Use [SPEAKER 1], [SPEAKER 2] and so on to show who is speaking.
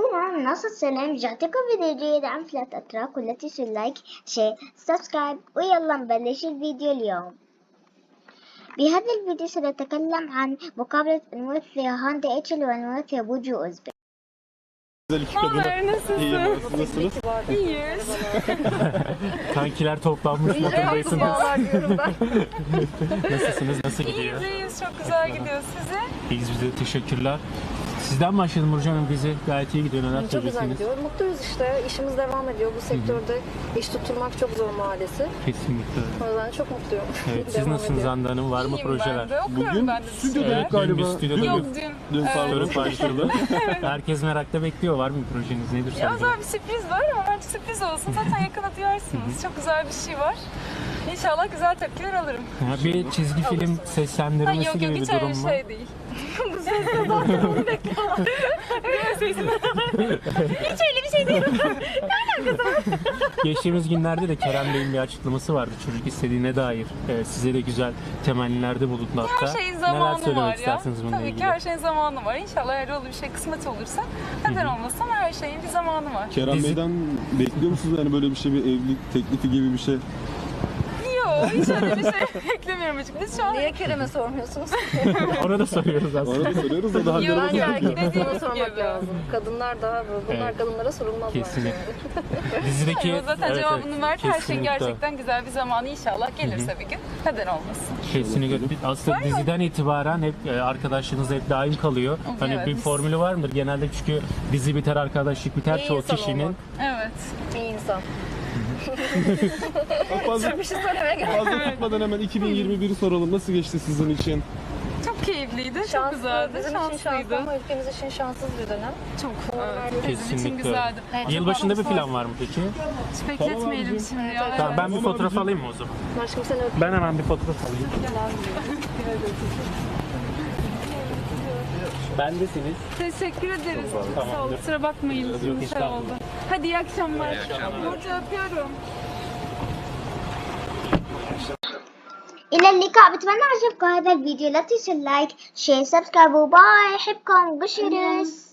[SPEAKER 1] أخيرا نصل رجعتكم فيديو جديد عن فلات أتراك، ولا تنسوا اللايك شير سبسكرايب. ويلا نبلش الفيديو اليوم. بهذا الفيديو سنتكلم عن مقابلة الممثلة هاندي إتشل والممثل بوجو أوزبي.
[SPEAKER 2] Nasılsınız?
[SPEAKER 3] İyiyiz.
[SPEAKER 2] Kankiler toplanmış modundayısınız. Nasılsınız? Nasıl gidiyor?
[SPEAKER 3] İyiyiz. Çok güzel gidiyor. Size?
[SPEAKER 2] İyiyiz biz de. Teşekkürler. Sizden başladım Burcu Hanım. Dizi gayet iyi gidiyor. Neler
[SPEAKER 4] Çok güzel
[SPEAKER 2] söyleyeceksiniz?
[SPEAKER 4] gidiyor. Mutluyuz işte. İşimiz devam ediyor. Bu sektörde iş tutturmak çok zor maalesef.
[SPEAKER 2] Kesinlikle.
[SPEAKER 4] O yüzden çok mutluyum.
[SPEAKER 2] Evet, siz
[SPEAKER 4] Devam
[SPEAKER 2] nasılsınız
[SPEAKER 4] ediyor.
[SPEAKER 2] Hande Hanım? Var mı
[SPEAKER 3] İyiyim
[SPEAKER 2] projeler?
[SPEAKER 3] ben de. Okuyorum
[SPEAKER 5] Bugün
[SPEAKER 3] ben de
[SPEAKER 5] stüdyoda
[SPEAKER 3] dışarı.
[SPEAKER 5] yok galiba.
[SPEAKER 2] Dün bir stüdyoda
[SPEAKER 3] Yok
[SPEAKER 2] yok.
[SPEAKER 3] dün.
[SPEAKER 5] pardon.
[SPEAKER 2] Story paylaşıldı. Herkes merakla bekliyor. Var mı bir projeniz? Nedir
[SPEAKER 3] Ya
[SPEAKER 2] son
[SPEAKER 3] özel bir sürpriz var ama bence sürpriz olsun. Zaten yakında duyarsınız. Çok güzel bir şey var. İnşallah güzel tepkiler alırım.
[SPEAKER 2] Bir çizgi film seslendirmesi
[SPEAKER 3] Yok
[SPEAKER 2] gibi
[SPEAKER 3] yok
[SPEAKER 2] bir
[SPEAKER 3] hiç öyle
[SPEAKER 2] durum
[SPEAKER 3] bir
[SPEAKER 2] mu?
[SPEAKER 3] şey değil. Bu sesle zaten onu bekliyorlar. Hiç öyle bir şey değil.
[SPEAKER 2] Geçtiğimiz günlerde de Kerem Bey'in bir açıklaması vardı. Çocuk istediğine dair. Size de güzel temennilerde bulundu hatta.
[SPEAKER 3] Her şeyin
[SPEAKER 2] Neler
[SPEAKER 3] zamanı
[SPEAKER 2] söylemek
[SPEAKER 3] var ya.
[SPEAKER 2] istersiniz bununla
[SPEAKER 3] Tabii
[SPEAKER 2] ilgili?
[SPEAKER 3] ki her şeyin zamanı var. İnşallah eğer öyle bir şey kısmet olursa neden olmasın, her şeyin bir zamanı var.
[SPEAKER 5] Kerem
[SPEAKER 2] Dizi-
[SPEAKER 5] Bey'den bekliyor musunuz yani böyle bir şey, bir evlilik teklifi gibi bir şey?
[SPEAKER 3] Yok hiç öyle bir şey beklemiyorum açıkçası. Biz şu an
[SPEAKER 4] Niye Kerem'e sormuyorsunuz?
[SPEAKER 2] Ona da soruyoruz aslında.
[SPEAKER 5] Arada soruyoruz da daha
[SPEAKER 3] Yok,
[SPEAKER 5] Hande'ye
[SPEAKER 3] yani
[SPEAKER 5] bakıyor.
[SPEAKER 3] dediğim
[SPEAKER 4] Buna sormak
[SPEAKER 3] gibi.
[SPEAKER 4] lazım. Kadınlar daha bunlar
[SPEAKER 2] Evet.
[SPEAKER 4] kadınlara sorulmaz
[SPEAKER 2] Kesinlikle.
[SPEAKER 4] bence.
[SPEAKER 2] Dizideki
[SPEAKER 3] O zaten cevabını verdi. Her şeyin
[SPEAKER 2] kesinlikle.
[SPEAKER 3] gerçekten güzel bir zamanı inşallah gelirse bir gün. Neden olmasın?
[SPEAKER 2] Kesinlikle. Aslında diziden itibaren hep arkadaşlığınız hep daim kalıyor. Hani
[SPEAKER 3] Evet.
[SPEAKER 2] bir formülü var mıdır? Genelde çünkü dizi biter, arkadaşlık biter
[SPEAKER 4] İyi
[SPEAKER 2] çoğu
[SPEAKER 4] insan
[SPEAKER 2] kişinin.
[SPEAKER 4] olmak.
[SPEAKER 3] Evet.
[SPEAKER 4] İyi insan.
[SPEAKER 5] Fazla,
[SPEAKER 4] Bir şey söylemeye gerek yok.
[SPEAKER 5] fazla tutmadan hemen 2021'i soralım. Nasıl geçti sizin için?
[SPEAKER 3] Çok keyifliydi, çok
[SPEAKER 4] Şanslı,
[SPEAKER 3] güzeldi,
[SPEAKER 4] bizim için şanslı
[SPEAKER 3] şanslıydı.
[SPEAKER 4] ama ülkemiz için şanssız bir dönem.
[SPEAKER 3] Çok bizim için
[SPEAKER 2] Kesinlikle.
[SPEAKER 3] güzeldi.
[SPEAKER 2] Yılbaşında bir plan var mı peki?
[SPEAKER 3] Hiç bekletmeyelim şimdi ya.
[SPEAKER 2] Tamam, ben bir
[SPEAKER 5] Tamam
[SPEAKER 2] fotoğraf
[SPEAKER 5] abicim.
[SPEAKER 2] alayım mı o zaman?
[SPEAKER 4] Aşkım seni öpüyorum.
[SPEAKER 2] Ben hemen bir fotoğraf alayım. Bendesiniz.
[SPEAKER 3] Teşekkür ederiz.
[SPEAKER 2] Tamamdır.
[SPEAKER 3] Sağ olun. Kusura bakmayın.
[SPEAKER 2] Yok,
[SPEAKER 3] Şey
[SPEAKER 2] estağfurullah.
[SPEAKER 3] oldu. Hadi iyi akşamlar. Burcu öpüyorum.
[SPEAKER 1] إلى اللقاء. بتمنى عجبكم هذا الفيديو. لا تنسوا اللايك شير سبسكرايب وباي. أحبكم. قشرس.